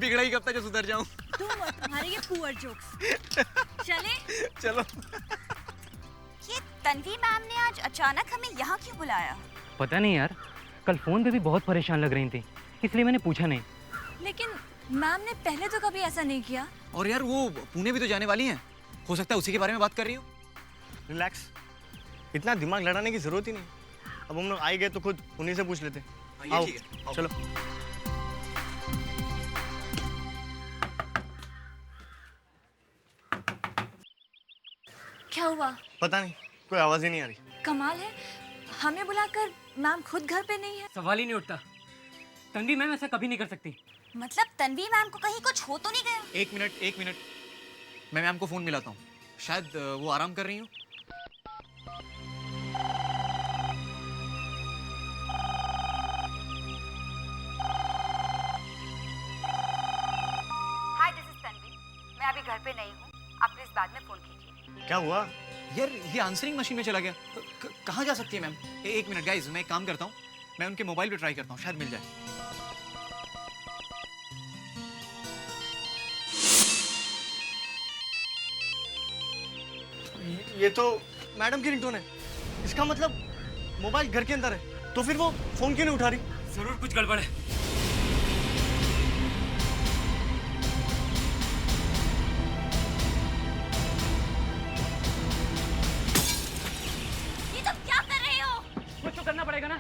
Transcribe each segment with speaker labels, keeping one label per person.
Speaker 1: बिगड़ा ही कब तक जो सुधर जाऊं।
Speaker 2: तुम और तुम्हारे ये पुअर जोक्स। चले?
Speaker 1: चलो।
Speaker 3: ये तन्वी मैम ने आज अचानक हमें यहाँ क्यों बुलाया?
Speaker 4: पता नहीं यार, कल फोन पे भी बहुत परेशान लग रही थी, इसलिए मैंने पूछा नहीं।
Speaker 2: लेकिन मैम ने पहले तो कभी ऐसा नहीं किया।
Speaker 1: और यार वो पुणे भी तो जाने वाली हैं, हो सकता है उसी के बारे में बात कर रही हो।
Speaker 5: रिलैक्स, इतना दिमाग लड़ाने की जरूरत ही नहीं। अब हम लोग आ ही गए तो खुद उन्हीं से पूछ लेते। आओ,
Speaker 1: आओ।
Speaker 5: चलो।
Speaker 2: क्या हुआ?
Speaker 5: पता नहीं, कोई आवाज ही नहीं आ रही।
Speaker 2: कमाल है, हमें बुलाकर मैम खुद घर पे नहीं है।
Speaker 4: सवाल ही नहीं उठता। तन्वी मैम ऐसा कभी नहीं कर सकती।
Speaker 3: मतलब तन्वी मैम को कहीं कुछ हो तो नहीं गया?
Speaker 1: एक मिनट, मैं मैम को फोन मिलाता हूँ, शायद वो आराम कर रही हो।
Speaker 3: हाय, दिस इज तन्वी। मैं अभी घर पे नहीं हूँ, आप प्लीज बाद में फोन कीजिए।
Speaker 5: क्या हुआ?
Speaker 1: यार ये आंसरिंग मशीन में चला गया। कहाँ जा सकती है मैम? एक मिनट गाइस, मैं एक काम करता हूँ, मैं उनके मोबाइल पे ट्राई करता हूँ, शायद मिल जाए।
Speaker 5: ये तो मैडम की रिंगटोन है। इसका मतलब मोबाइल घर के अंदर है, तो फिर वो फोन क्यों नहीं उठा रही?
Speaker 4: जरूर कुछ गड़बड़ है।
Speaker 3: ये तो क्या कर रहे हो?
Speaker 4: कुछ तो करना पड़ेगा ना।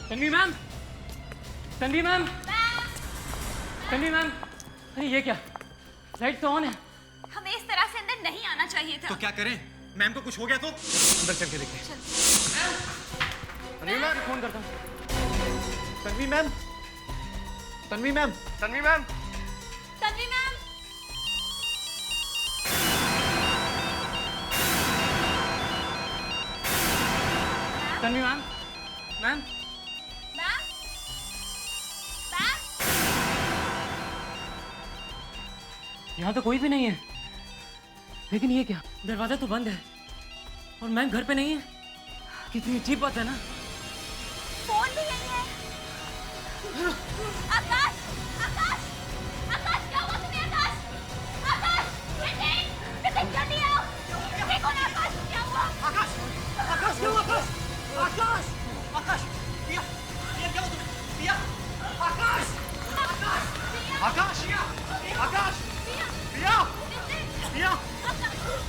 Speaker 4: Tanvi ma'am, Tanvi ma'am, Tanvi ma'am, अरे ये क्या, लाइट तो ऑन है।
Speaker 3: हमें इस तरह से अंदर नहीं आना चाहिए था।
Speaker 1: तो क्या करें? मैम को कुछ हो गया तो?
Speaker 5: अंदर चल के देखते हैं। तन्वी मैम,
Speaker 4: फोन करता हूँ।
Speaker 5: Tanvi ma'am,
Speaker 1: Tanvi ma'am,
Speaker 5: Tanvi ma'am.
Speaker 3: Tanvi ma'am,
Speaker 4: Tanvi ma'am, ma'am,
Speaker 3: ma'am, ma'am.
Speaker 4: यहाँ तो कोई भी नहीं है। लेकिन ये क्या, दरवाजा तो बंद है और मैम घर पे नहीं है। कितनी अजीब बात है ना।
Speaker 3: फोन भी यही है। आकाश, आकाश, आकाश, क्या हुआ तुम्हें? आकाश, आकाश, नितिन, जल्दी आओ। देखो ना आकाश, क्या हुआ?
Speaker 1: आकाश, आकाश क्यों? आकाश, आकाश, आकाश, पिया, पिया क्या हुआ तुम्हें? पिया, आकाश, आकाश, आकाश, आकाश, पिया, पिया,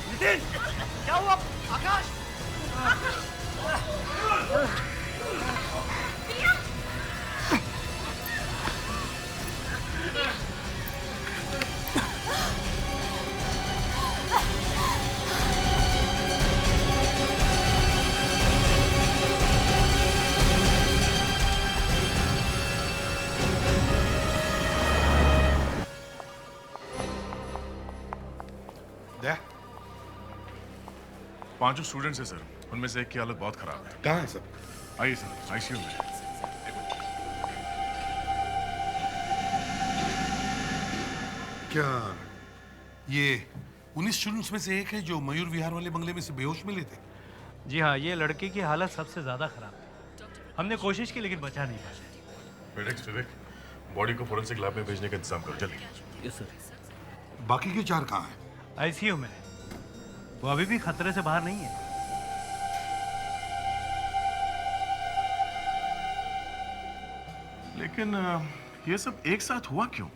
Speaker 1: नितिन, क्या हुआ? आकाश,
Speaker 3: पिया,
Speaker 6: पांचों स्टूडेंट्स हैं सर, उनमें से एक की हालत बहुत खराब है।
Speaker 7: कहाँ है सब?
Speaker 6: आइए सर, आईसीयू में।
Speaker 7: क्या ये 19 स्टूडेंट्स में से एक है जो मयूर विहार वाले बंगले में से बेहोश मिले थे?
Speaker 8: जी हाँ, ये लड़के की हालत सबसे ज्यादा खराब थी। हमने कोशिश की लेकिन बचा नहीं पाया।
Speaker 6: विवेक, बॉडी को फोरेंसिक लैब में भेजने का इंतजाम करो जल्दी।
Speaker 4: Yes sir.
Speaker 7: बाकी के 4 कहाँ हैं?
Speaker 8: आईसीयू में। वो अभी भी खतरे से बाहर नहीं है।
Speaker 6: लेकिन ये सब एक साथ हुआ क्यों?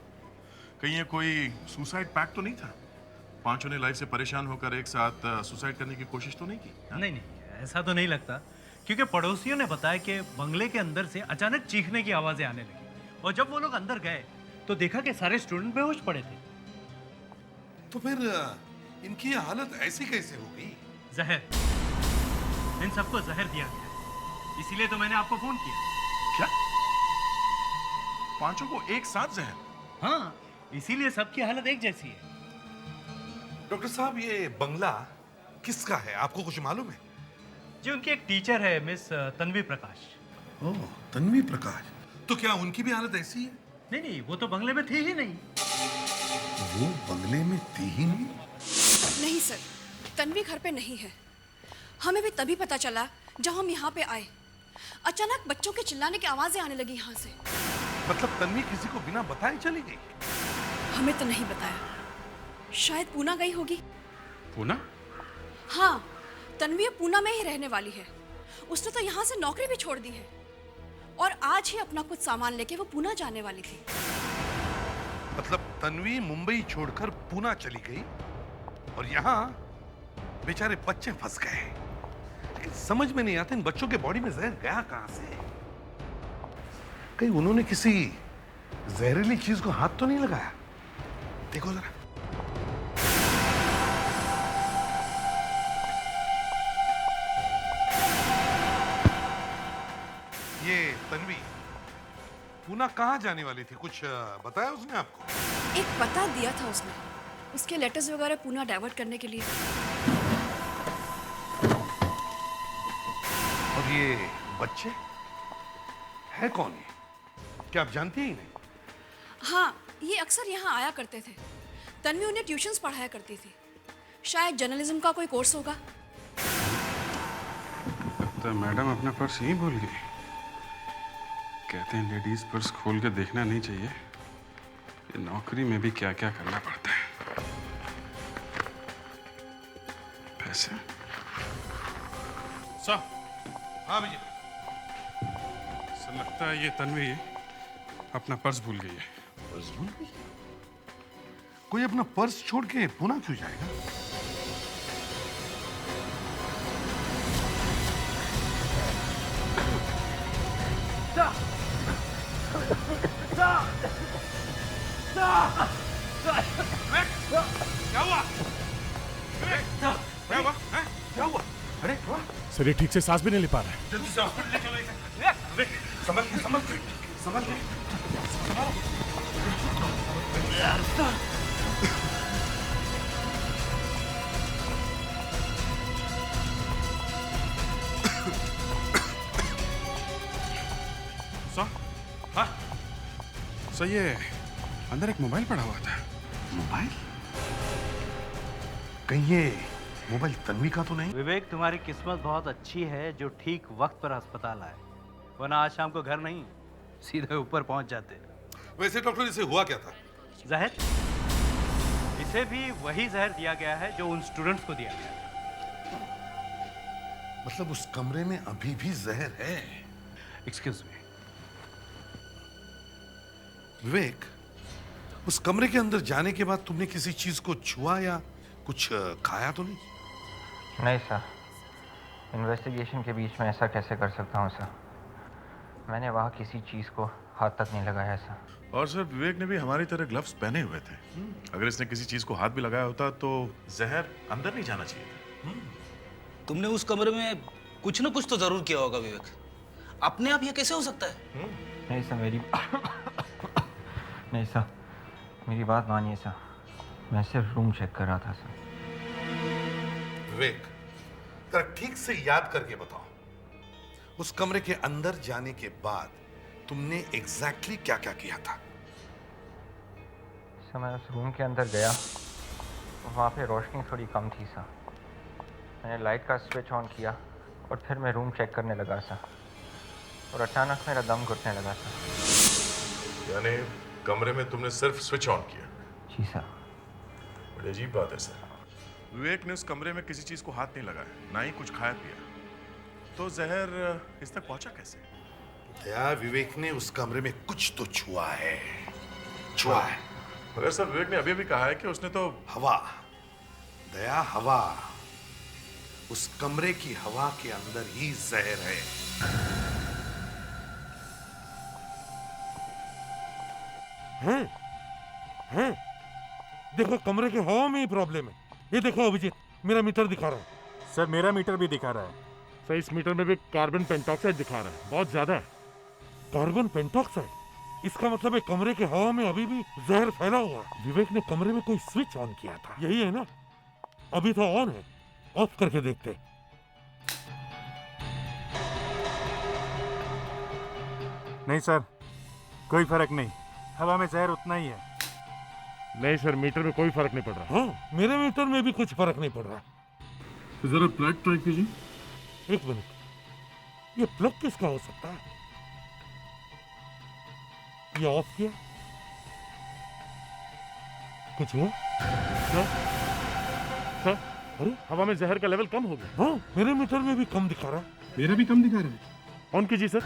Speaker 6: कहीं ये कोई सुसाइड पैक्ट तो नहीं था? पांचों ने लाइफ से परेशान होकर एक साथ सुसाइड करने की कोशिश तो नहीं की?
Speaker 8: नहीं नहीं, ऐसा तो नहीं लगता, क्योंकि पड़ोसियों ने बताया कि बंगले के अंदर से अचानक चीखने की आवाजें आने लगी और जब वो लोग अंदर गए तो देखा कि सारे स्टूडेंट बेहोश पड़े थे।
Speaker 7: तो फिर इनकी हालत ऐसी कैसे हो गई?
Speaker 8: जहर, इन सबको जहर दिया गया, इसीलिए तो मैंने आपको फोन किया।
Speaker 6: क्या? पांचों को एक साथ जहर?
Speaker 8: हाँ, इसीलिए सबकी हालत एक जैसी है।
Speaker 7: डॉक्टर साहब, ये बंगला किसका है? आपको कुछ मालूम है?
Speaker 8: जी, उनकी एक टीचर है, मिस तन्वी प्रकाश।
Speaker 7: ओह, तन्वी प्रकाश। तो क्या उनकी भी हालत ऐसी है?
Speaker 8: नहीं नहीं, वो तो बंगले में थी ही नहीं।
Speaker 7: वो बंगले में थी ही नहीं?
Speaker 9: नहीं सर, तन्वी घर पे नहीं है। हमें भी तभी पता चला जब हम यहाँ पे आए। अचानक बच्चों के चिल्लाने की आवाजें आने लगी यहाँ से।
Speaker 7: मतलब तन्वी किसी को बिना बताए चली गई?
Speaker 9: हमें तो नहीं बताया, शायद पूना गई होगी।
Speaker 6: पूना?
Speaker 9: हाँ, तन्वी अब पूना में ही रहने वाली है। उसने तो यहाँ से नौकरी भी छोड़ दी है और आज ही अपना कुछ सामान लेके वो पूना जाने वाली थी।
Speaker 7: मतलब तन्वी मुंबई छोड़कर पूना चली गई और यहाँ बेचारे बच्चे फंस गए। लेकिन समझ में नहीं आता इन बच्चों के बॉडी में जहर गया कहां से? कहीं उन्होंने किसी जहरीली चीज को हाथ तो नहीं लगाया? देखो जरा। ये तन्वी पूना कहाँ जाने वाली थी? कुछ बताया उसने आपको?
Speaker 9: एक पता दिया था उसने, उसके लेटर्स वगैरह पूना डाइवर्ट करने के लिए।
Speaker 7: और ये बच्चे है कौन? ये क्या आप जानती हैं इन्हें?
Speaker 9: हाँ, ये अक्सर यहाँ आया करते थे। तन्वी उन्हें ट्यूशंस पढ़ाया करती थी। शायद जर्नलिज्म का कोई कोर्स होगा।
Speaker 10: तो मैडम अपना पर्स यहीं भूल गई। कहते हैं लेडीज पर्स खोल के देखना नहीं चाहिए। ये नौकरी में भी क्या क्या करना पड़ता है। पैसे? सर।
Speaker 7: हाँ भैया।
Speaker 10: सर लगता है ये तन्वी अपना पर्स भूल गई है।
Speaker 7: पर्स भूल गई? कोई अपना पर्स छोड़ के पूना क्यों जाएगा?
Speaker 10: क्या हुआ? क्या हुआ?
Speaker 7: क्या हुआ? अरे
Speaker 11: सर ये ठीक से सांस भी नहीं ले पा रहा है।
Speaker 7: जल्दी से हॉस्पिटल ले चलो इसे। संभल के, संभल के, संभल के।
Speaker 10: सर? हाँ? सर ये अंदर एक मोबाइल पड़ा हुआ था।
Speaker 7: मोबाइल? कहीं ये मोबाइल तन्वी का तो नहीं?
Speaker 8: विवेक, तुम्हारी किस्मत बहुत अच्छी है जो ठीक वक्त पर अस्पताल आए, वरना आज शाम को घर नहीं सीधे ऊपर पहुंच जाते।
Speaker 7: वैसे डॉक्टर इसे हुआ क्या था?
Speaker 8: जहर? इसे भी वही जहर दिया गया है जो उन स्टूडेंट्स को दिया गया।
Speaker 7: मतलब उस कमरे में अभी भी जहर है?
Speaker 10: Excuse me.
Speaker 7: विवेक, उस कमरे के अंदर जाने के बाद तुमने किसी चीज को छुआ या कुछ खाया तो नहीं?
Speaker 12: नहीं सर, इन्वेस्टिगेशन के बीच में ऐसा कैसे कर सकता हूँ सर? मैंने वहाँ किसी चीज़ को हाथ तक नहीं लगाया सर।
Speaker 6: और सर विवेक ने भी हमारी तरह ग्लव्स पहने हुए थे। अगर इसने किसी चीज को हाथ भी लगाया होता तो जहर अंदर नहीं जाना चाहिए था।
Speaker 13: तुमने उस कमरे में कुछ ना कुछ तो जरूर किया होगा विवेक। अपने आप ये कैसे हो सकता है?
Speaker 12: नहीं सर, नहीं सर, मेरी बात मानिए सर। मैं सिर्फ रूम चेक कर रहा था सर।
Speaker 7: विवेक, जरा ठीक से याद करके बताओ, उस कमरे के अंदर जाने के बाद तुमने एग्जैक्टली क्या क्या किया था?
Speaker 12: सर मैं उस रूम के अंदर गया, वहाँ पे रोशनी थोड़ी कम थी सर। मैंने लाइट का स्विच ऑन किया और फिर मैं रूम चेक करने लगा सर, और अचानक मेरा दम घुटने लगा सर।
Speaker 6: यानी कमरे में तुमने सिर्फ स्विच ऑन किया?
Speaker 12: जी सर।
Speaker 6: बड़ी अजीब बात है सर। विवेक ने उस कमरे में किसी चीज को हाथ नहीं लगाया, ना ही कुछ खाया पिया, तो जहर इस तक पहुंचा कैसे?
Speaker 7: दया, विवेक ने उस कमरे में कुछ तो छुआ है, छुआ है।
Speaker 6: मगर सर विवेक ने अभी भी कहा है कि उसने तो
Speaker 7: हवा, दया हवा, उस कमरे की हवा के अंदर ही जहर है।
Speaker 11: हैं? देखो कमरे के हवा में ही प्रॉब्लम है। ये देखो अभिजीत, मेरा मीटर दिखा रहा है।
Speaker 14: सर मेरा मीटर भी दिखा रहा है।
Speaker 11: सर इस मीटर में भी कार्बन पेंटॉक्साइड दिखा रहा है, बहुत ज्यादा है। Carbon pentoxide? इसका मतलब है कमरे के हवा में अभी भी जहर फैला हुआ है। विवेक ने कमरे में कोई स्विच ऑन किया था, यही है ना? अभी तो ऑन है, ऑफ करके देखते।
Speaker 14: नहीं सर, कोई फर्क नहीं, हवा में जहर उतना ही है।
Speaker 11: नहीं सर, मीटर में कोई फर्क नहीं पड़ रहा। हाँ, मेरे मीटर में भी कुछ फर्क नहीं पड़ रहा।
Speaker 10: जरा प्लेट ट्राई कीजिए।
Speaker 11: एक मिनट। ये प्लग किसका हो सकता है? ये ऑफ किया, कुछ हुआ क्या? क्या? अरे हवा में जहर का लेवल कम हो गया। हाँ, मेरे मीटर में भी कम दिखा रहा है।
Speaker 10: मेरा भी कम दिखा रहा है।
Speaker 11: ऑन कीजिए सर।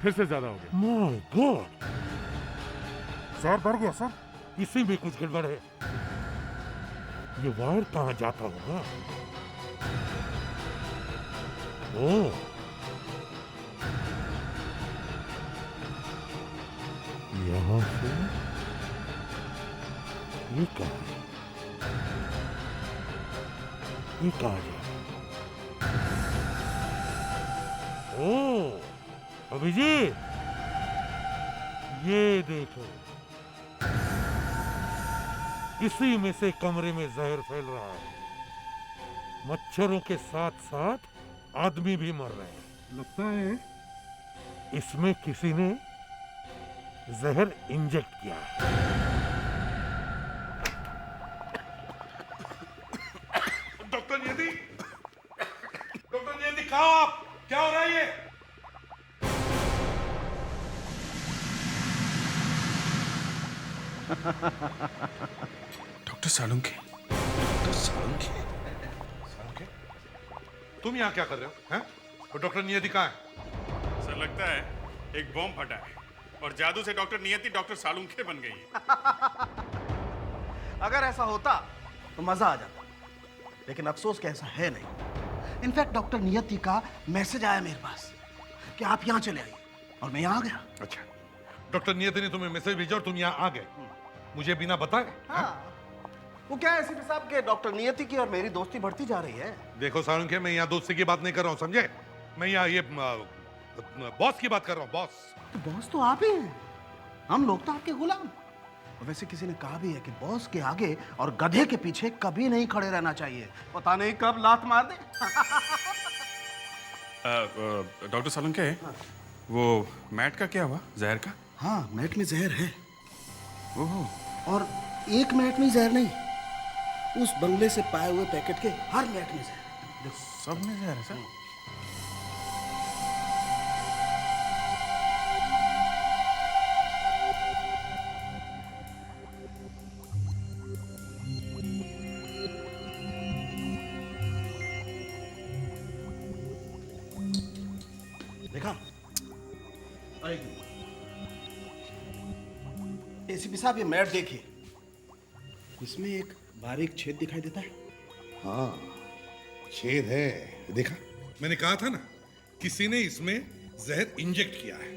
Speaker 11: फिर से ज्यादा हो गया। माय गॉड, जहर बढ़ गया सर। इसी में कुछ गड़बड़ है। ये वायर कहाँ जाता होगा? ओह, यहाँ से ये कहाँ है? ये कहाँ गया? ओह अभिजीत, ये देखो, इसी में से कमरे में जहर फैल रहा है। मच्छरों के साथ साथ आदमी भी मर रहे हैं।
Speaker 10: लगता है
Speaker 11: इसमें किसी ने जहर इंजेक्ट किया है।
Speaker 7: डॉक्टर नियति, डॉक्टर नियति, कहाँ हो आप? क्या हो रहा है ये?
Speaker 10: डॉक्टर सालुंखे।
Speaker 7: डॉक्टर सालुंखे? सालुंखे? तुम यहाँ क्या कर रहे हो? हैं? और डॉक्टर नियति कहाँ है?
Speaker 10: सर लगता है एक बॉम्ब फटा है और जादू से डॉक्टर नियति डॉक्टर सालुंखे बन गई है।
Speaker 15: अगर ऐसा होता तो मजा आ जाता, लेकिन अफसोस कि ऐसा है नहीं। इनफैक्ट डॉक्टर नियति का मैसेज आया मेरे पास कि आप यहाँ चले आइए, और मैं यहाँ आ गया।
Speaker 7: अच्छा, डॉक्टर नियति ने तुम्हें मैसेज भेजा और तुम यहाँ आ गए, मुझे बिना बताए?
Speaker 15: हाँ, वो क्या है एसीपी साहब के डॉक्टर नियति की और मेरी दोस्ती बढ़ती जा रही है।
Speaker 7: देखो सालुंखे, मैं यहाँ दोस्ती की बात नहीं कर रहा हूँ, समझे? मैं यहाँ ये बॉस की बात कर रहा हूँ, बॉस।
Speaker 15: तो बॉस तो आप ही हैं, हम लोग तो आपके गुलाम। और वैसे किसी ने कहा भी है कि बॉस के आगे और गधे के पीछे कभी नहीं खड़े रहना चाहिए, पता नहीं कब लात मार दे।
Speaker 10: डॉक्टर सालुंखे, वो मैट का क्या हुआ, जहर का?
Speaker 15: हाँ, मैट में जहर है।
Speaker 10: ओह,
Speaker 15: और एक मैट में जहर नहीं, उस बंगले से पाए हुए पैकेट के हर मैट में जहर।
Speaker 10: सब में जहर है सर?
Speaker 15: देखा? एसीपी साहब, ये मैट देखिए, इसमें एक बारीक छेद दिखाई देता है।
Speaker 7: हाँ, छेद है, देखा? मैंने कहा था ना, किसी ने इसमें जहर इंजेक्ट किया है।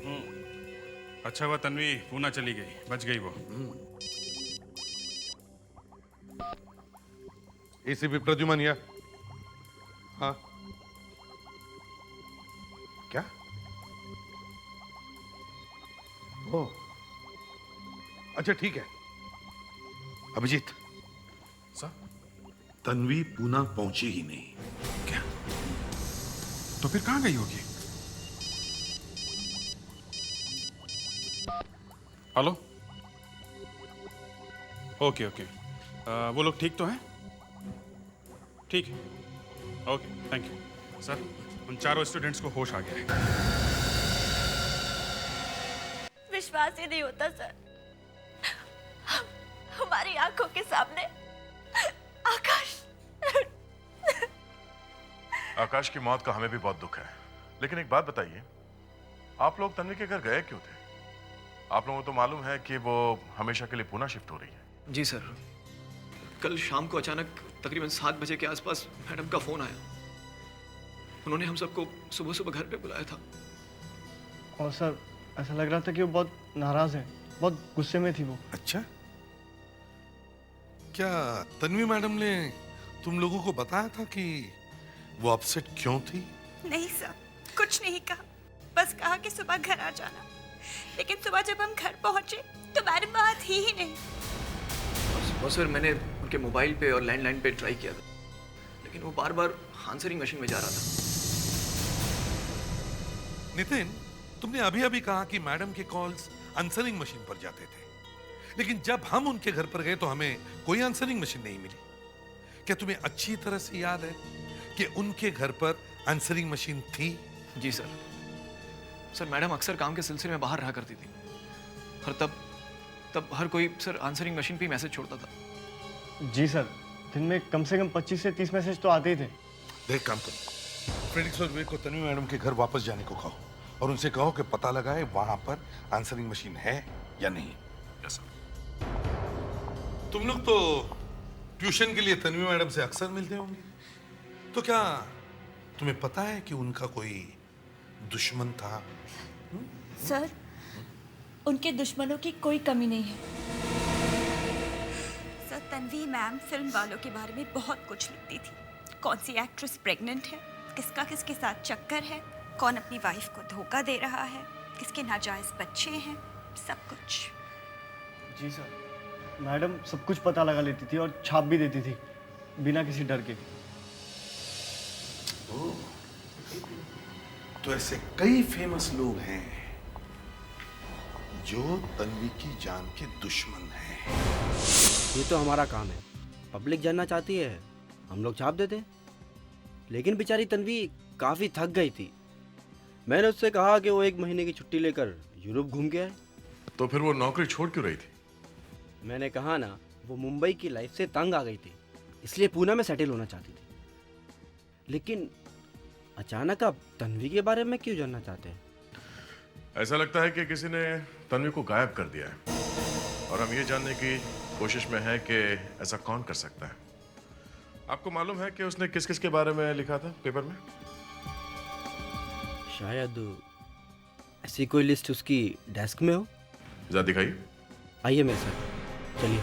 Speaker 10: अच्छा हुआ तन्वी पूना चली गई, बच गई वो।
Speaker 7: एसीपी प्रद्युमन या? हाँ, क्या? ओ, अच्छा ठीक है। अभिजीत,
Speaker 10: सर?
Speaker 7: तन्वी पूना पहुंची ही नहीं।
Speaker 10: क्या? तो फिर कहां गई होगी? हेलो? ओके ओके, वो लोग ठीक तो हैं? ठीक है, ओके, थैंक यू। सर, उन चारों स्टूडेंट्स को होश आ गया है।
Speaker 3: विश्वास ही नहीं होता सर, हमारी आंखों के सामने
Speaker 6: आकाश की मौत का हमें भी बहुत दुख है, लेकिन एक बात बताइए, आप लोग तन्वी के घर गए क्यों थे? आप लोगों को तो मालूम है कि वो हमेशा के लिए पुणे शिफ्ट हो रही है।
Speaker 1: जी सर, कल शाम को अचानक तकरीबन 7 बजे के आसपास मैडम का फोन आया। उन्होंने हम सबको सुबह सुबह घर पे बुलाया था।
Speaker 5: और सर, ऐसा लग रहा था कि वो बहुत नाराज है, बहुत गुस्से में थी वो।
Speaker 7: अच्छा, क्या तन्वी मैडम ने तुम लोगों को बताया था कि वो अपसेट क्यों थी?
Speaker 2: नहीं सर, कुछ नहीं कहा, बस कहा कि सुबह घर आ जाना। लेकिन सुबह जब हम घर पहुंचे तो मैडम बात ही नहीं।
Speaker 1: और सर, मैंने उनके मोबाइल पे और लैंडलाइन पे ट्राई किया था, लेकिन वो बार बार आंसरिंग मशीन में जा रहा था।
Speaker 7: नितिन, तुमने अभी अभी कहा कि मैडम के कॉल्स आंसरिंग मशीन पर जाते थे, लेकिन जब हम उनके घर पर गए तो हमें कोई आंसरिंग मशीन नहीं मिली। क्या तुम्हें अच्छी तरह से याद है कि उनके घर पर आंसरिंग मशीन थी?
Speaker 1: जी सर। सर मैडम अक्सर काम के सिलसिले में बाहर रहा करती थी और तब हर कोई सर आंसरिंग मशीन पे ही मैसेज छोड़ता था।
Speaker 5: जी सर, दिन में कम से कम 25 से 30 मैसेज तो आते ही थे।
Speaker 7: देख काम करो, फ्रेडिक्स और विवेक को तन्वी मैडम के घर वापस जाने को कहो और उनसे कहो कि पता लगाए वहां पर आंसरिंग मशीन है या नहीं।
Speaker 6: Yes sir.
Speaker 7: तुम लोग तो ट्यूशन के लिए तन्वी मैडम से अक्सर मिलते होंगे, तो क्या तुम्हें पता है कि उनका कोई दुश्मन था?
Speaker 2: सर, उनके दुश्मनों की कोई कमी नहीं है। सर, तन्वी मैम फिल्म वालों के बारे में बहुत कुछ लिखती थी। कौन सी एक्ट्रेस प्रेग्नेंट है, किसका किसके साथ चक्कर है, कौन अपनी वाइफ को धोखा दे रहा है, किसके नाजायज बच्चे हैं, सब कुछ।
Speaker 5: जी सर, मैडम सब कुछ पता लगा लेती थी और छाप भी देती थी बिना किसी डर के।
Speaker 7: तो ऐसे कई फेमस लोग हैं जो तन्वी की जान के दुश्मन हैं।
Speaker 16: ये तो हमारा काम है, पब्लिक जानना चाहती है, हम लोग छाप देते। लेकिन बेचारी तन्वी काफ़ी थक गई थी। मैंने उससे कहा कि वो 1 महीने की छुट्टी लेकर यूरोप घूम के आए।
Speaker 6: तो फिर वो नौकरी छोड़ क्यों रही थी?
Speaker 16: मैंने कहा ना, वो मुंबई की लाइफ से तंग आ गई थी, इसलिए पूना में सेटल होना चाहती थी। लेकिन अचानक आप तन्वी के बारे में क्यों जानना चाहते हैं?
Speaker 6: ऐसा लगता है कि किसी ने तन्वी को गायब कर दिया है और हम ये जानने की कोशिश में हैं कि ऐसा कौन कर सकता है। आपको मालूम है कि उसने किस किस के बारे में लिखा था पेपर में?
Speaker 16: शायद ऐसी कोई लिस्ट उसकी डेस्क में हो।
Speaker 6: जरा दिखाइए।
Speaker 16: आइए मेरे साथ, चलिए।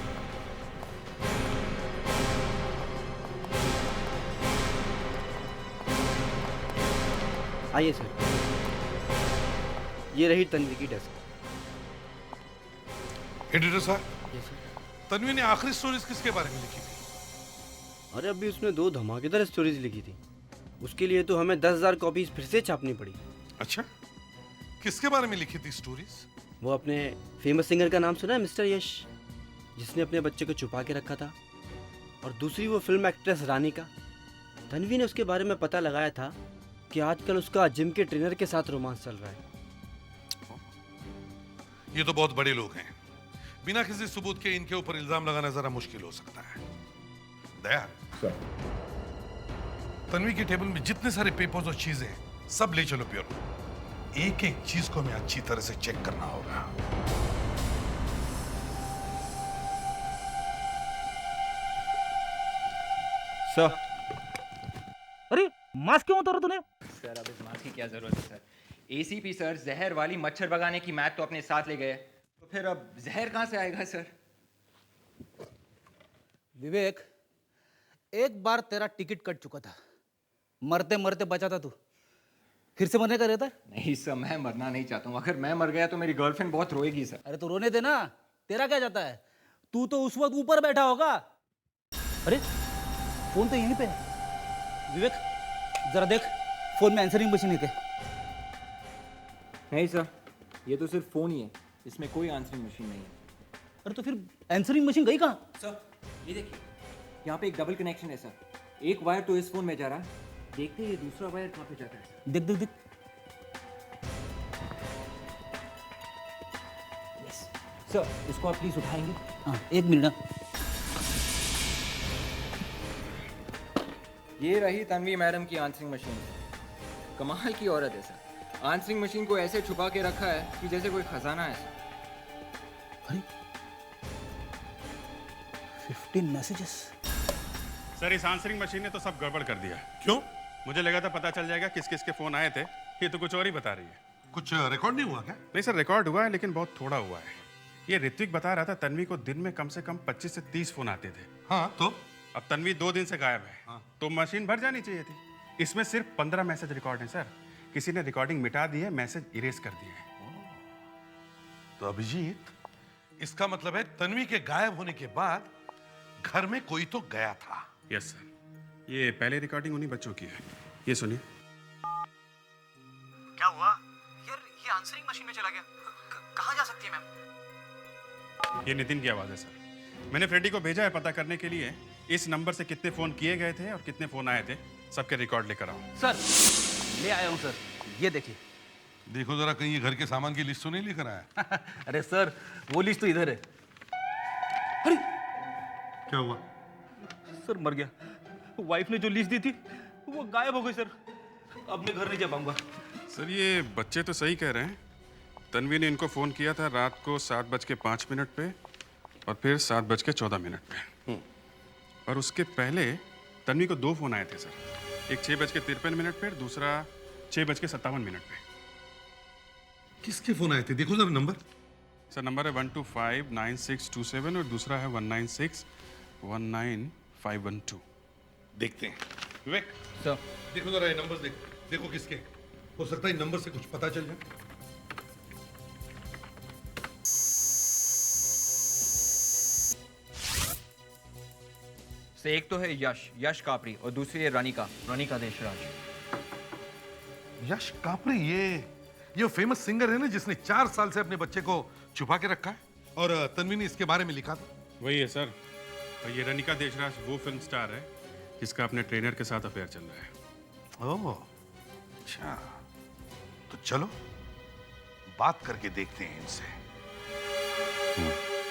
Speaker 16: आइए सर, ये रही तन्वी की डेस्क।
Speaker 7: एडिटर साहब,
Speaker 16: यस सर।
Speaker 7: तन्वी ने आखिरी स्टोरीज किसके बारे में लिखी थी?
Speaker 16: अरे अभी उसने 2 धमाकेदार स्टोरीज लिखी थी, उसके लिए तो हमें 10,000 कॉपीज फिर से छापनी पड़ी।
Speaker 7: अच्छा, किसके बारे में लिखी थी स्टोरीज?
Speaker 16: वो अपने फेमस सिंगर का नाम सुना है, मिस्टर यश, जिसने अपने बच्चे को छुपा के रखा था। और दूसरी वो फिल्म एक्ट्रेस रानी का। तन्वी ने उसके बारे में पता लगाया था कि आजकल उसका जिम के ट्रेनर के साथ रोमांस चल रहा है।
Speaker 7: ये तो बहुत बड़े लोग हैं, बिना किसी सबूत के इनके ऊपर इल्जाम लगाना जरा मुश्किल हो सकता है। दया, तन्वी के टेबल में जितने सारे पेपर्स और चीजें हैं सब ले चलो ब्यूरो। एक एक चीज को हमें अच्छी तरह से चेक करना होगा।
Speaker 17: सर, अरे मास्क क्यों उतारा तूने?
Speaker 12: सर अब इस मास्क की क्या जरूरत है सर? एसीपी सर जहर वाली मच्छर भगाने की मैट तो अपने साथ ले गए, तो फिर अब जहर कहां से आएगा सर?
Speaker 17: विवेक, एक बार तेरा टिकट कट चुका था, मरते मरते बचा था तू, फिर से मरने का रहता है?
Speaker 12: नहीं सर, मैं मरना नहीं चाहता हूँ। अगर मैं मर गया तो मेरी गर्लफ्रेंड बहुत रोएगी सर।
Speaker 17: अरे तो रोने दे ना, तेरा क्या जाता है? तू तो उस वक्त ऊपर बैठा होगा। अरे फोन तो यहीं पे है। विवेक जरा देख, फोन में आंसरिंग मशीन है क्या?
Speaker 12: नहीं सर, ये तो सिर्फ फोन ही है, इसमें कोई आंसरिंग मशीन नहीं है।
Speaker 17: अरे तो फिर आंसरिंग मशीन गई कहाँ?
Speaker 12: सर ये देखिए, यहाँ पे एक डबल कनेक्शन है सर। एक वायर तो इस फोन में जा रहा है, देखते ये दूसरा वायर कहाँ पे जाता है।
Speaker 17: देख देख देख।
Speaker 12: यस सर, इसको आप प्लीज उठाएंगे?
Speaker 17: हाँ, 1 मिनट ना।
Speaker 12: ये रही तन्वी मैडम की आंसरिंग मशीन। कमाल की औरत है सर, आंसरिंग मशीन को ऐसे छुपा के रखा है कि जैसे कोई खजाना है सर।
Speaker 17: 15 मैसेजेस।
Speaker 10: सर इस आंसरिंग मशीन ने तो सब गड़बड़ कर दिया। क्यों? मुझे लगा था पता चल जाएगा किस किस के फोन आए थे, ये तो कुछ और ही बता रही है।
Speaker 7: कुछ रिकॉर्ड नहीं हुआ क्या?
Speaker 10: नहीं सर, रिकॉर्ड हुआ है लेकिन बहुत थोड़ा हुआ है। ये ऋत्विक बता रहा था तन्वी को दिन में कम से कम 25 से 30 फोन आते थे।
Speaker 7: हाँ तो?
Speaker 10: अब तन्वी 2 दिन से गायब है। हाँ। तो मशीन भर जानी चाहिए थी। इसमें सिर्फ 15 मैसेज रिकॉर्ड हैं सर। किसी ने रिकॉर्डिंग मिटा दी है, मैसेज इरेज कर दिए हैं।
Speaker 7: तो अभिजीत, इसका मतलब है तन्वी के गायब होने के बाद घर में कोई तो गया था।
Speaker 10: यस सर, ये पहले रिकॉर्डिंग उन्हीं बच्चों की है। ये सुनिए।
Speaker 1: क्या हुआ यार? ये आंसरिंग मशीन में चला गया, कहाँ जा सकती है मैम?
Speaker 10: ये नितिन की आवाज है सर। मैंने फ्रेडी को भेजा है पता करने के लिए इस नंबर से कितने फोन किए गए थे और कितने फोन आए थे। सबके रिकॉर्ड लेकर आओ।
Speaker 17: सर ले आया हूँ सर, ये देखिए।
Speaker 7: देखो जरा कहीं ये घर के सामान की लिस्ट तो नहीं लेकर आया।
Speaker 17: अरे सर वो लिस्ट तो इधर है। अरे
Speaker 7: क्या हुआ?
Speaker 17: सर मर गया। वाइफ ने जो लिस्ट दी थी वो गायब हो गई सर। अब मैं घर नहीं जा पाऊंगा।
Speaker 10: सर ये बच्चे तो सही कह रहे हैं। तन्वी ने इनको फ़ोन किया था रात को 7:05 पे और फिर 7:14 पे। और उसके पहले तन्वी को 2 फ़ोन आए थे सर, एक 6:53 पे, दूसरा 6:57 पे।
Speaker 7: किसके फोन आए थे? देखो जरा नंबर।
Speaker 10: सर नंबर है 1259627 और दूसरा है 196195112।
Speaker 7: देखते हैं। विवेक
Speaker 17: सर
Speaker 7: देखो जरा ये नंबर्स देखो, देखो किसके। हो सकता है इन नंबर से कुछ पता चल जाए।
Speaker 12: से एक तो है यश कापरी और दूसरी है रानिका देशराज।
Speaker 7: यश कापरी ये फेमस सिंगर है ना जिसने 4 साल से अपने बच्चे को छुपा के रखा है, और तन्वी ने इसके बारे में लिखा था।
Speaker 10: वही है सर। और ये रानिका देशराज वो फिल्म स्टार है जिसका अपने ट्रेनर के साथ अफेयर चल रहा है।
Speaker 7: ओह अच्छा, तो चलो बात करके देखते हैं इनसे।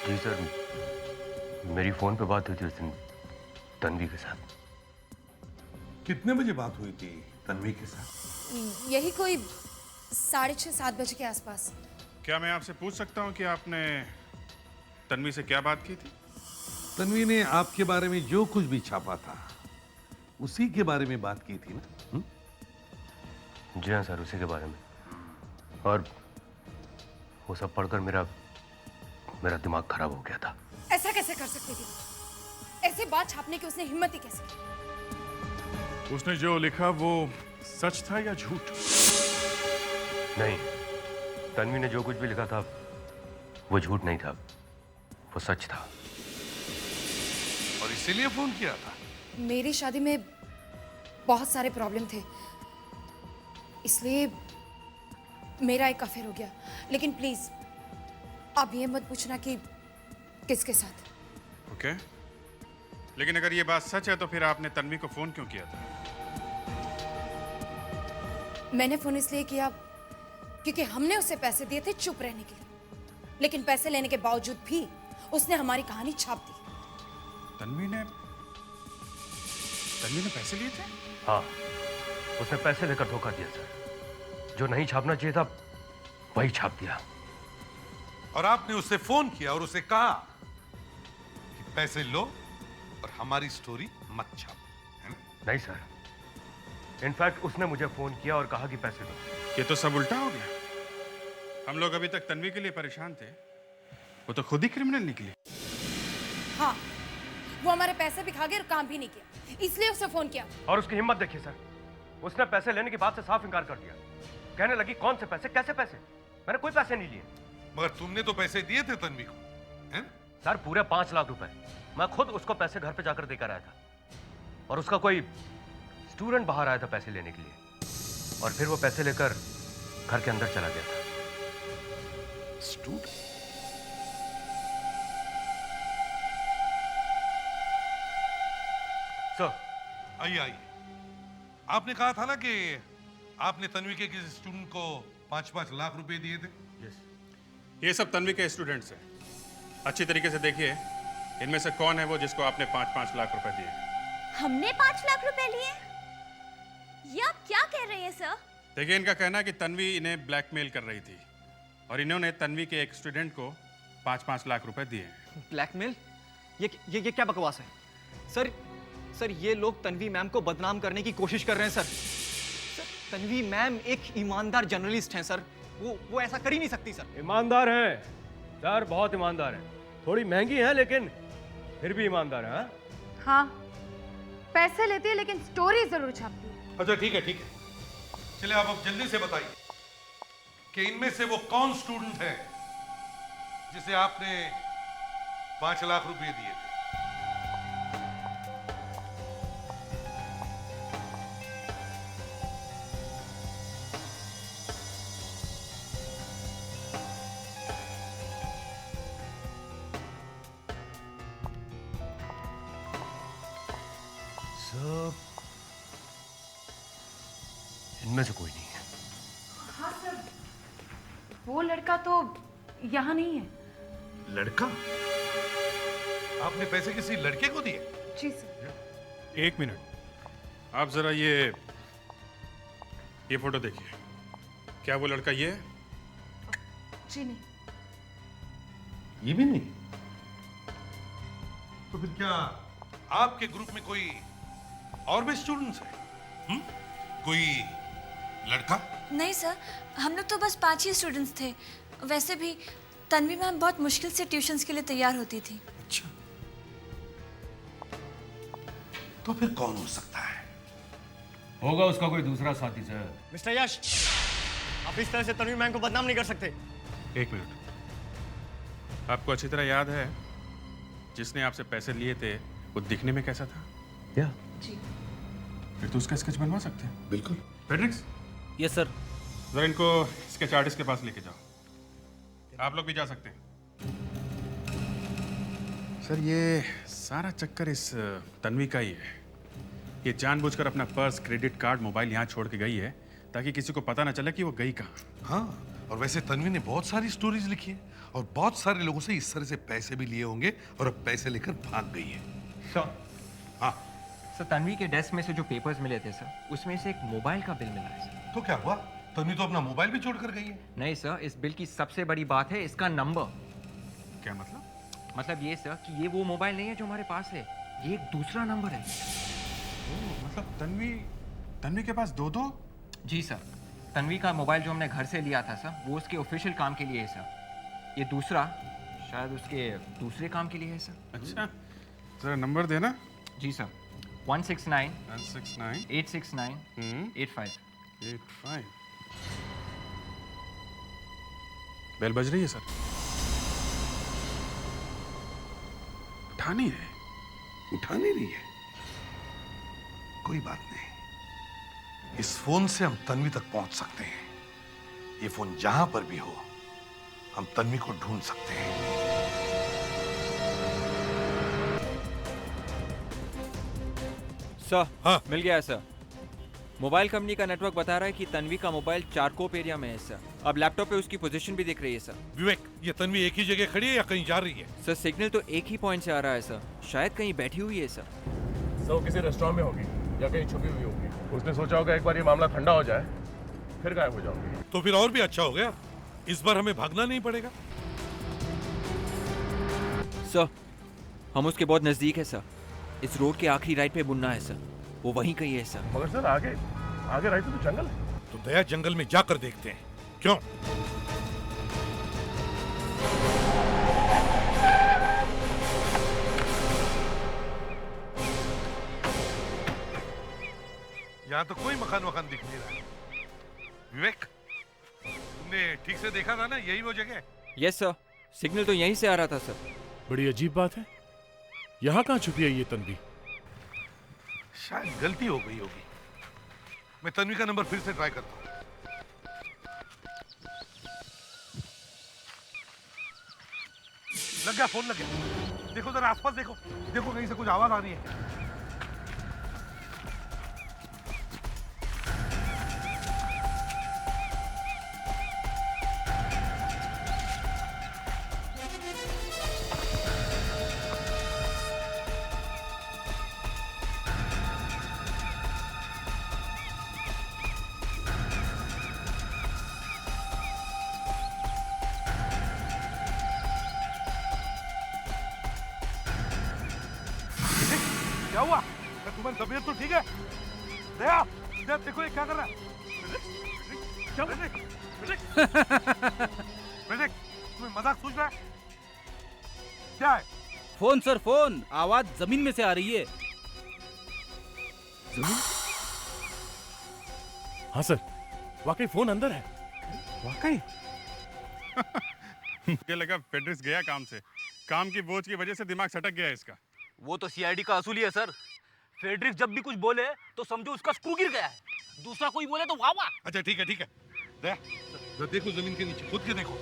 Speaker 18: जी सर, मेरी फोन पे बात हुई थी उस दिन तन्वी के साथ।
Speaker 7: कितने बजे बात हुई थी तन्वी के साथ?
Speaker 19: यही कोई 6:30-7 बजे के आसपास।
Speaker 10: क्या मैं आपसे पूछ सकता हूँ कि आपने तन्वी से क्या बात की थी?
Speaker 7: तन्वी ने आपके बारे में जो कुछ भी छापा था उसी के बारे में बात की थी ना?
Speaker 18: जी हाँ सर, उसी के बारे में। और वो सब पढ़कर मेरा दिमाग खराब हो गया था।
Speaker 19: ऐसा कैसे कर सकती थी? ऐसी बात छापने की उसने हिम्मत ही कैसे की?
Speaker 10: उसने जो लिखा वो सच था या झूठ?
Speaker 18: नहीं, तन्वी ने जो कुछ भी लिखा था वो झूठ नहीं था, वो सच था।
Speaker 7: और इसीलिए फोन किया था?
Speaker 19: मेरी शादी में बहुत सारे प्रॉब्लम थे, इसलिए मेरा एक अफेयर हो गया। लेकिन प्लीज अब ये मत पूछना कि किसके साथ।
Speaker 10: ओके, लेकिन अगर ये बात सच है तो फिर आपने तन्वी को फोन क्यों किया था?
Speaker 19: मैंने फोन इसलिए किया क्योंकि हमने उसे पैसे दिए थे चुप रहने के लिए, लेकिन पैसे लेने के बावजूद भी उसने हमारी कहानी छाप दी।
Speaker 10: तन्वी ने पैसे लिए थे?
Speaker 18: हाँ, उसने पैसे लेकर धोखा दिया सर। जो नहीं छापना चाहिए था वही छाप दिया।
Speaker 7: और आपने उससे फोन किया और उसे कहा कि पैसे लो और हमारी स्टोरी मत छापो, है ना?
Speaker 18: नहीं सर, इनफैक्ट उसने मुझे फोन किया और कहा कि पैसे दो।
Speaker 10: ये तो सब उल्टा हो गया। हम लोग अभी तक तन्वी के लिए परेशान थे, वो तो खुद ही क्रिमिनल निकली।
Speaker 19: हाँ, वो हमारे पैसे भी खा गया और काम भी नहीं किया, इसलिए उसे फोन किया।
Speaker 18: और उसकी हिम्मत देखिए सर, उसने पैसे लेने की बात से साफ इनकार कर दिया। कहने लगी कौन से पैसे, कैसे पैसे? मैंने कोई पैसे नहीं लिए।
Speaker 7: मगर तुमने तो पैसे दिए थे तन्वी को, हैं?
Speaker 18: सर पूरे 5 लाख रुपए मैं खुद उसको पैसे घर पे जाकर देकर आया था, और उसका कोई स्टूडेंट बाहर आया था पैसे लेने के लिए, और फिर वो पैसे लेकर घर के अंदर चला गया था।
Speaker 7: स्टूडेंट?
Speaker 18: सर
Speaker 7: आइए। आपने कहा था ना कि आपने तन्वी के किसी स्टूडेंट को 5-5 लाख रुपए दिए थे।
Speaker 10: ये सब तन्वी के स्टूडेंट्स हैं। अच्छी तरीके से देखिए इनमें से कौन है वो जिसको आपने 5-5 लाख रुपए दिए।
Speaker 3: हमने 5 लाख रुपए लिए? ये आप क्या कह रहे हैं सर?
Speaker 10: देखिए, इनका कहना है कि तन्वी इन्हें ब्लैकमेल कर रही थी और इन्होंने तन्वी के एक स्टूडेंट को 5-5 लाख रुपए दिए।
Speaker 1: ब्लैकमेल? ये क्या बकवास है? सर ये लोग तन्वी मैम को बदनाम करने की कोशिश कर रहे हैं सर। तन्वी मैम एक ईमानदार जर्नलिस्ट हैं सर, वो ऐसा कर ही नहीं सकती सर।
Speaker 18: ईमानदार है सर, बहुत ईमानदार है। थोड़ी महंगी है लेकिन फिर भी ईमानदार है।
Speaker 19: हाँ, पैसे लेती है लेकिन स्टोरी जरूर छापती है।
Speaker 7: अच्छा ठीक है। चलिए आप अब जल्दी से बताइए कि इनमें से वो कौन स्टूडेंट है जिसे आपने 5 लाख रुपए दिए थे? ढूंढने से कोई नहीं है।
Speaker 19: हाँ सर, वो लड़का तो यहाँ नहीं है।
Speaker 7: लड़का? आपने पैसे किसी लड़के को दिए?
Speaker 19: जी सर।
Speaker 10: एक मिनट, आप जरा ये फोटो देखिए। क्या वो लड़का ये है?
Speaker 19: जी नहीं।
Speaker 7: ये भी नहीं? तो फिर क्या आपके ग्रुप में कोई और भी स्टूडेंट्स हैं? कोई लड़का?
Speaker 3: नहीं सर, हम लोग तो बस 5 ही स्टूडेंट्स थे। वैसे भी तन्वी मैम बहुत मुश्किल से ट्यूशन्स के लिए तैयार होती थी।
Speaker 7: अच्छा, तो फिर कौन हो सकता है?
Speaker 18: होगा उसका कोई दूसरा साथी सर।
Speaker 5: मिस्टर यश, आप इस तरह से तन्वी मैम को बदनाम नहीं कर सकते।
Speaker 10: एक मिनट, आपको अच्छी तरह याद है जिसने आपसे पैसे लिए थे वो दिखने में कैसा था?
Speaker 18: या
Speaker 19: जी।
Speaker 10: फिर तो उसका स्केच बनवा सकते हैं।
Speaker 7: बिल्कुल।
Speaker 10: फेड्रिक्स,
Speaker 17: यस सर।
Speaker 10: जरा इनको स्केच आर्टिस्ट के पास लेके जाओ। आप लोग भी जा सकते हैं। सर, ये सारा चक्कर इस तन्वी का ही है। ये जानबूझकर अपना पर्स, क्रेडिट कार्ड, मोबाइल यहाँ छोड़ के गई है ताकि किसी को पता ना चले कि वो गई कहाँ।
Speaker 7: हाँ, और वैसे तन्वी ने बहुत सारी स्टोरीज लिखी है और बहुत सारे लोगों से इस तरह से पैसे भी लिए होंगे और अब पैसे लेकर भाग गई है।
Speaker 12: सर,
Speaker 7: हाँ
Speaker 12: सर, तन्वी के डेस्क में से जो पेपर्स मिले थे सर, उसमें से एक मोबाइल का बिल मिला है सर।
Speaker 7: तो क्या हुआ? तन्वी तो अपना मोबाइल भी छोड़ कर गई है।
Speaker 12: नहीं सर, इस बिल की सबसे बड़ी बात है इसका नंबर।
Speaker 10: क्या मतलब?
Speaker 12: मतलब ये सर कि ये वो मोबाइल नहीं है जो हमारे पास है, ये एक दूसरा नंबर है।
Speaker 10: मतलब तन्वी के पास दो?
Speaker 12: जी सर, तन्वी का मोबाइल जो हमने घर से लिया था सर, वो उसके ऑफिशियल काम के लिए है सर। ये दूसरा शायद उसके दूसरे काम के लिए है सर।
Speaker 10: अच्छा, जरा नंबर देना।
Speaker 12: जी सर, 169
Speaker 10: 869
Speaker 12: 85।
Speaker 10: बेल बज रही है सर। उठा नहीं रहे।
Speaker 7: उठा नहीं रही है? कोई बात नहीं, इस फोन से हम तन्वी तक पहुंच सकते हैं। ये फोन जहां पर भी हो, हम तन्वी को ढूंढ सकते हैं।
Speaker 12: सर, हाँ? मिल गया है सर। मोबाइल कंपनी का नेटवर्क बता रहा है कि तन्वी का मोबाइल चारकोप एरिया में है सर। अब लैपटॉप पे उसकी पोजीशन भी दिख रही है सर।
Speaker 7: विवेक, ये तन्वी एक ही जगह खड़ी है या कहीं जा रही है?
Speaker 12: सर, सिग्नल तो एक ही पॉइंट से आ रहा है सर, शायद कहीं बैठी हुई है सर।
Speaker 6: सर, वो किसी रेस्टोरेंट में होगी या कहीं छुपी हुई होगी। उसने सोचा होगा एक बार ये मामला ठंडा हो जाए फिर गायब हो जाओगे।
Speaker 7: तो फिर और भी अच्छा हो गया, इस बार हमें भागना नहीं पड़ेगा।
Speaker 12: सर, हम उसके बहुत नजदीक है सर। इस रोड के आखिरी राइट पे बुनना है सर, वो वहीं कहीं है सर।
Speaker 6: मगर सर आगे राइट पे तो जंगल है।
Speaker 7: तो दया जंगल में जाकर देखते हैं। क्यों? यहाँ तो कोई मकान दिख नहीं रहा। विवेक, तुमने ठीक से देखा था ना, यही वो जगह?
Speaker 12: यस सर, सिग्नल तो यहीं से आ रहा था सर।
Speaker 11: बड़ी अजीब बात है, यहाँ कहाँ छुपी है ये तन्वी?
Speaker 7: शायद गलती हो गई होगी। मैं तन्वी का नंबर फिर से ट्राई करता हूँ। लग गया, फोन लग गया। देखो जरा आसपास देखो कहीं से कुछ आवाज आ रही है। क्या हुआ? तुम्हारी तबीयत तो ठीक है? दया, देखो ये क्या कर रहा है? क्या तुम्हें मजाक सूझ रहा है? क्या है?
Speaker 17: Phone sir, phone. आवाज जमीन में से आ रही है।
Speaker 11: हाँ सर, वाकई फोन अंदर है।
Speaker 10: वाकई? मुझे लगा फेड्रिक्स गया काम से। काम की बोझ की वजह से दिमाग सटक गया इसका।
Speaker 17: वो तो सीआईडी का असूली है सर। फेड्रिक्स जब भी कुछ बोले तो समझो उसका स्क्रू गिर गया है। दूसरा कोई बोले तो वाह वाह।
Speaker 7: अच्छा ठीक है। दया, देखो जमीन के नीचे, खुद के देखो।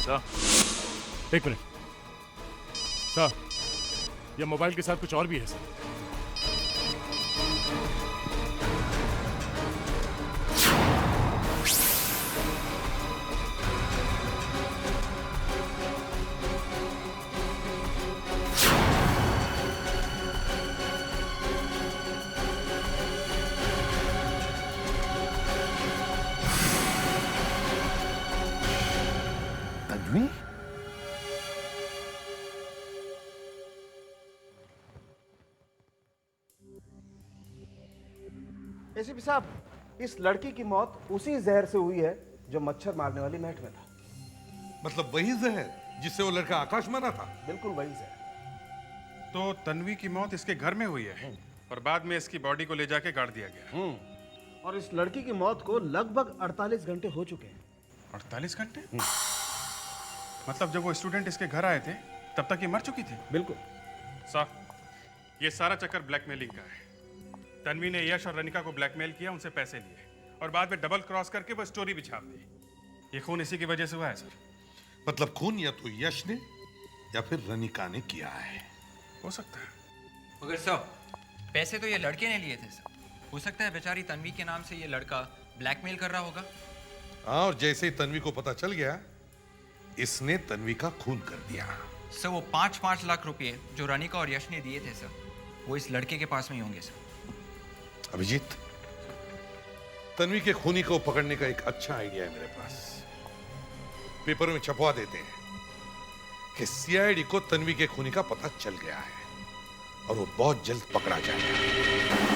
Speaker 14: सर एक मिनट सर, ये मोबाइल के साथ कुछ और भी है सर।
Speaker 15: तन्वी? एसीपी साहब, इस लड़की की मौत उसी जहर से हुई है जो मच्छर मारने वाली मैट में था।
Speaker 7: मतलब वही जहर जिससे वो लड़का आकाश मरा था?
Speaker 15: बिल्कुल वही जहर।
Speaker 10: तो तन्वी की मौत इसके घर में हुई है और बाद में इसकी बॉडी को ले जाके गाड़ दिया गया।
Speaker 15: और इस लड़की की मौत को लगभग 48 घंटे हो चुके हैं।
Speaker 10: 48 घंटे? मतलब जब वो स्टूडेंट इसके घर आए थे तब तक ये मर चुकी थी?
Speaker 15: बिल्कुल।
Speaker 10: साहब, ये सारा चक्कर ब्लैकमेलिंग का है। तन्वी ने यश और रनिका को ब्लैकमेल किया, उनसे पैसे लिए और बाद में डबल क्रॉस करके वो स्टोरी भी छाप दी। ये खून इसी की वजह से हुआ है सर।
Speaker 7: मतलब खून या तो यश ने या फिर रनिका ने किया है।
Speaker 10: हो सकता है।
Speaker 12: मगर सर, पैसे तो ये लड़के ने लिए थे सर। हो सकता है बेचारी तन्वी के नाम से ये लड़का ब्लैकमेल कर रहा होगा।
Speaker 7: हाँ, और जैसे ही तन्वी को पता चल गया, इसने तन्वी का खून कर दिया।
Speaker 12: सर, वो 5-5 लाख रुपए जो रनिका और यश ने दिए थे सर, वो इस लड़के के पास में ही होंगे सर।
Speaker 7: अभिजीत, तन्वी के खूनी को पकड़ने का एक अच्छा आइडिया है मेरे पास। पेपर में छपवा देते हैं कि सीआईडी को तन्वी के खूनी का पता चल गया है और वो बहुत जल्द पकड़ा जाएगा।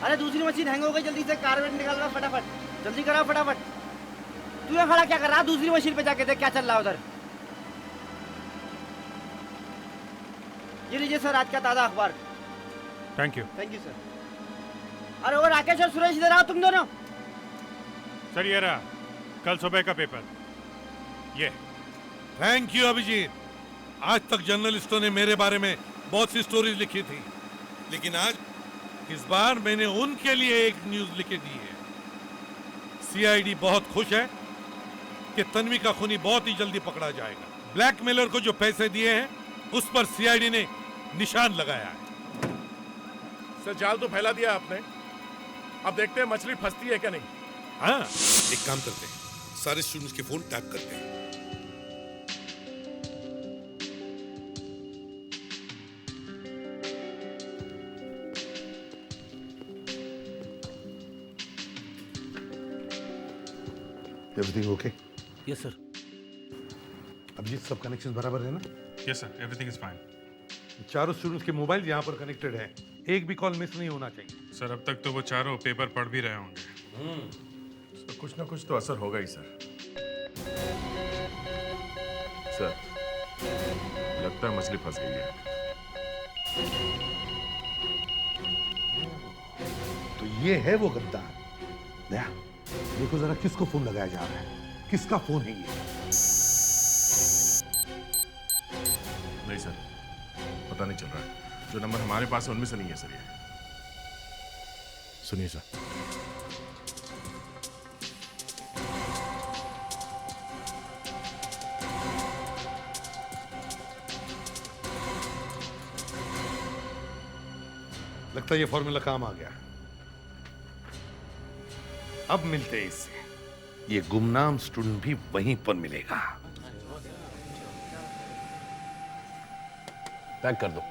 Speaker 16: अरे दूसरी मशीन हैंग हो गई, जल्दी से कार्बेट निकालना फटाफट, जल्दी कराओ फटाफट। तू यहाँ खड़ा क्या कर रहा? दूसरी मशीन पे जाके देख क्या चल रहा है उधर। ये लीजिए सर आज का ताजा अखबार।
Speaker 14: Thank you.
Speaker 16: Thank you sir. अरे वो राकेश और सुरेश इधर आओ तुम दोनों।
Speaker 14: सर ये रहा कल सुबह का पेपर। ये
Speaker 7: थैंक यू अभिजीत। आज तक जर्नलिस्टों ने मेरे बारे में बहुत सी स्टोरीज लिखी थी, लेकिन आज इस बार मैंने उनके लिए एक न्यूज लिख दी है। सीआईडी बहुत खुश है कि तन्वी का खूनी बहुत ही जल्दी पकड़ा जाएगा। ब्लैकमेलर को जो पैसे दिए हैं उस पर सीआईडी ने निशान लगाया है।
Speaker 14: सर जाल तो फैला दिया आपने, अब देखते हैं मछली फंसती है क्या नहीं।
Speaker 7: हाँ, एक काम करते हैं, सारे स्टूडेंट्स के फोन टैप करते हैं। Everything okay?
Speaker 17: Yes sir.
Speaker 7: Abhijit, सब कनेक्शन बराबर है ना?
Speaker 10: Yes sir, everything is fine.
Speaker 7: चारों स्टूडेंट्स के मोबाइल यहाँ पर कनेक्टेड है, एक भी कॉल मिस नहीं होना चाहिए।
Speaker 10: सर अब तक तो वो चारों पेपर पढ़ भी रहे होंगे।
Speaker 6: तो कुछ ना कुछ तो असर होगा ही सर। सर लगता है मछली फंस गई है।
Speaker 7: तो ये है वो गद्दार। दया, देखो जरा किसको फोन लगाया जा रहा है, किसका फोन है ये?
Speaker 6: नहीं सर, पता नहीं चल रहा है। जो नंबर हमारे पास है उनमें से नहीं है सर ये।
Speaker 14: सुनिए सर।
Speaker 7: लगता है ये फॉर्मूला काम आ गया। अब मिलते हैं इससे। ये गुमनाम स्टूडेंट भी वहीं पर मिलेगा।
Speaker 18: पैक कर दो।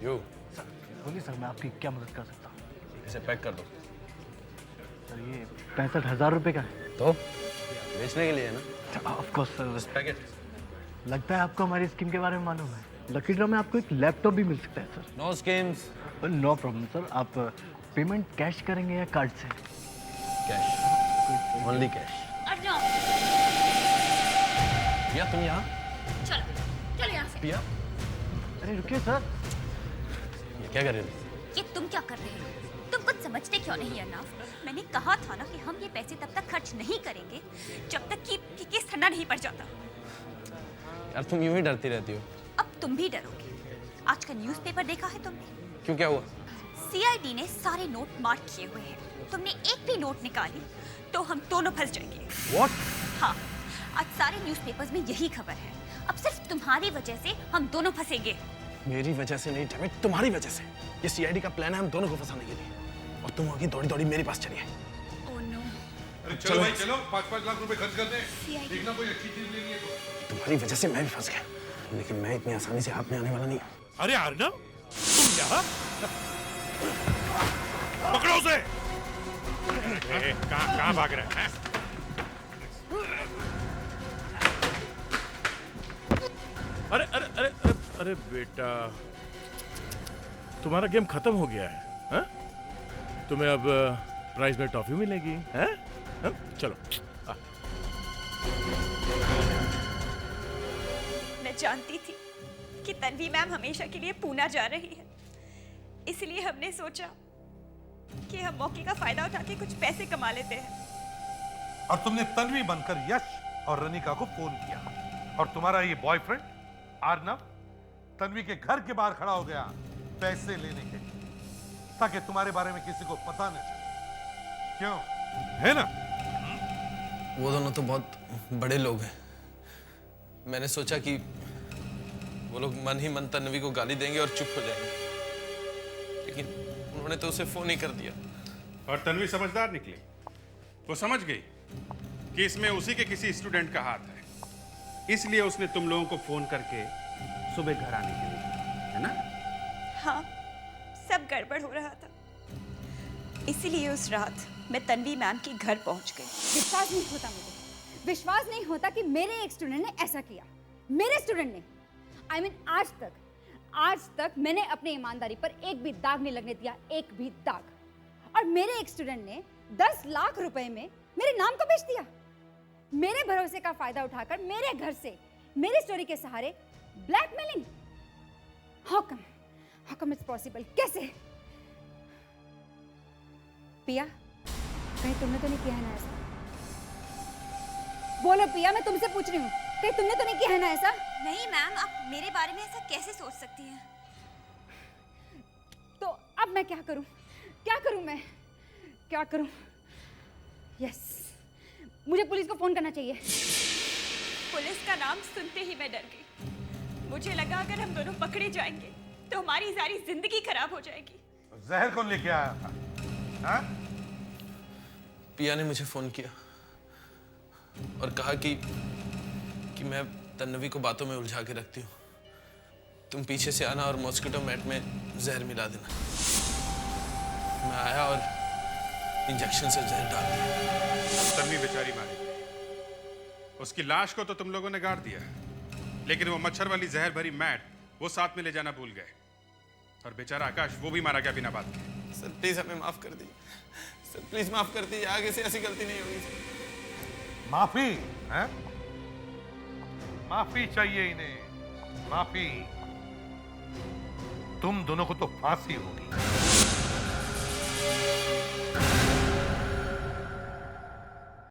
Speaker 18: यू
Speaker 15: बोलिए सर, मैं आपकी क्या मदद कर सकता हूँ?
Speaker 18: इसे पैक कर दो।
Speaker 15: सर ये 65,000 रुपए का है।
Speaker 5: तो बेचने के लिए ना?
Speaker 15: Of course sir.
Speaker 5: पैकेट
Speaker 15: लगता है आपको हमारी स्कीम के बारे में मालूम है। लकी ड्रॉ में आपको एक लैपटॉप भी मिल सकता है sir.
Speaker 5: No schemes.
Speaker 15: No problem sir. आप पेमेंट कैश करेंगे या कार्ड से?
Speaker 5: Cash, only cash. पिया तुम यहाँ?
Speaker 3: चलो चलो यहाँ से।
Speaker 5: पिया,
Speaker 15: अरे रुकिए सर।
Speaker 5: ये क्या कर रहे थे?
Speaker 2: ये तुम क्या कर रहे हो? तुम कुछ समझते क्यों नहीं अर्नव? मैंने कहा था ना कि हम ये पैसे तब तक खर्च नहीं करेंगे जब तक कि केस ठंडा नहीं पड़ जाता।
Speaker 5: यार तुम यूं ही डरती रहती हो।
Speaker 2: अब तुम भी डरोगे। आज का न्यूज़पेपर देखा है तुमने?
Speaker 5: क्यों, क्या हुआ?
Speaker 2: सीआईडी ने सारे नोट मार्क किए हुए हैं। तुमने एक भी नोट निकाली तो हम दोनों फंस जाएंगे।
Speaker 5: What?
Speaker 2: हाँ, आज सारे न्यूज़पेपर्स में यही खबर है। अब सिर्फ तुम्हारी वजह से हम दोनों फंसेंगे।
Speaker 5: मेरी वजह से नहीं डैम इट, तुम्हारी वजह से। ये सीआईडी का प्लान है हम दोनों को फंसाने के लिए, और तुम होगी दौड़ी दौड़ी मेरे पास चलिए।
Speaker 2: Oh no.
Speaker 7: अरे चलो भाई चलो, 5-5 लाख रुपए खर्च कर दें। देखना कोई अच्छी चीज लेनी है तो।
Speaker 5: तुम्हारी वजह से मैं भी फंस गया, लेकिन मैं इतनी आसानी से हाथ में आने वाला नहीं।
Speaker 11: अरे अर्नव, तुम यहाँ? पकड़ो उसे। कहाँ भाग रहा है?
Speaker 6: अरे अरे अरे अरे अरे बेटा, तुम्हारा गेम खत्म हो गया है, हा? तुम्हें अब प्राइज में टॉफी मिलेगी, हैं? हाँ? चलो।
Speaker 2: मैं जानती थी कि तन्वी मैम हमेशा के लिए पूना जा रही है, इसलिए हमने सोचा कि हम मौके का फायदा उठा के कुछ पैसे कमा लेते हैं।
Speaker 7: और तुमने तन्वी बनकर यश और रनिका को फोन किया, और तुम्हारा ये बॉयफ्रेंड अर्नव तन्वी के घर के बाहर खड़ा हो गया पैसे लेने के लिए, ताकि तुम्हारे बारे में किसी को पता न चले। क्यों, है ना?
Speaker 5: वो दोनों तो बहुत बड़े लोग हैं। मैंने सोचा कि वो लोग मन ही मन तन्वी को गाली देंगे और चुप हो जाएंगे, लेकिन उन्होंने तो उसे फोन ही कर दिया।
Speaker 10: और तन्वी समझदार निकली। वो समझ गई कि इसमें उसी के किसी स्टूडेंट का हाथ है, इसलिए उसने तुम लोगों को फोन करके सुबह घर आने के लिए कहा, है ना?
Speaker 2: हाँ, सब गड़बड़ हो रहा था, इसीलिए उस रात मैं तन्वी मैम के घर पहुंच गई।
Speaker 20: विश्वास नहीं होता मुझे, विश्वास नहीं होता कि मेरे एक स्टूडेंट ने ऐसा किया। मेरे स्टूडेंट ने, I mean, आज तक मैंने अपनी ईमानदारी पर एक भी दाग नहीं लगने दिया, एक भी दाग। और मेरे एक स्टूडेंट ने 10 लाख रुपए में मेरे नाम को बेच दिया। मेरे भरोसे का फायदा उठाकर मेरे घर से, मेरी स्टोरी के सहारे blackmailing. How come it's possible? कैसे? पिया, कहीं तुमने तो नहीं किया है ना ऐसा? बोलो पिया, मैं तुमसे पूछ रही हूँ, कहीं तुमने तो नहीं किया है ना ऐसा?
Speaker 2: नहीं मैम, आप मेरे बारे में ऐसा कैसे सोच सकती हैं?
Speaker 20: तो अब मैं क्या करूं? क्या करूं मैं? क्या करूं? यस, मुझे पुलिस को फोन करना चाहिए।
Speaker 2: पुलिस का नाम सुनते ही मैं डर गई। मुझे लगा अगर हम दोनों पकड़े जाएंगे तो हमारी सारी जिंदगी खराब हो जाएगी।
Speaker 7: जहर कौन लेके आया था? हाँ?
Speaker 5: पिया ने मुझे फोन किया और कहा कि मैं तन्वी को बातों में उलझा के रखती हूँ। तुम पीछे से आना और मॉस्किटो मैट में जहर मिला देना। मैं आया और इंजेक्शन से जहर डाल दिया।
Speaker 10: तन्वी बेचारी मारी गई। उसकी लाश को तो तुम लोगों ने गाड़ दिया, लेकिन वो मच्छर वाली जहर भरी मैट वो साथ में ले जाना भूल गए, और बेचारा आकाश वो भी मारा गया बिना बात के।
Speaker 5: सर प्लीज हमें माफ कर दीजिए, सर प्लीज माफ कर दीजिए, आगे से ऐसी गलती नहीं होगी।
Speaker 7: माफी है? माफी चाहिए इन्हें, माफी। तुम दोनों को तो फांसी होगी।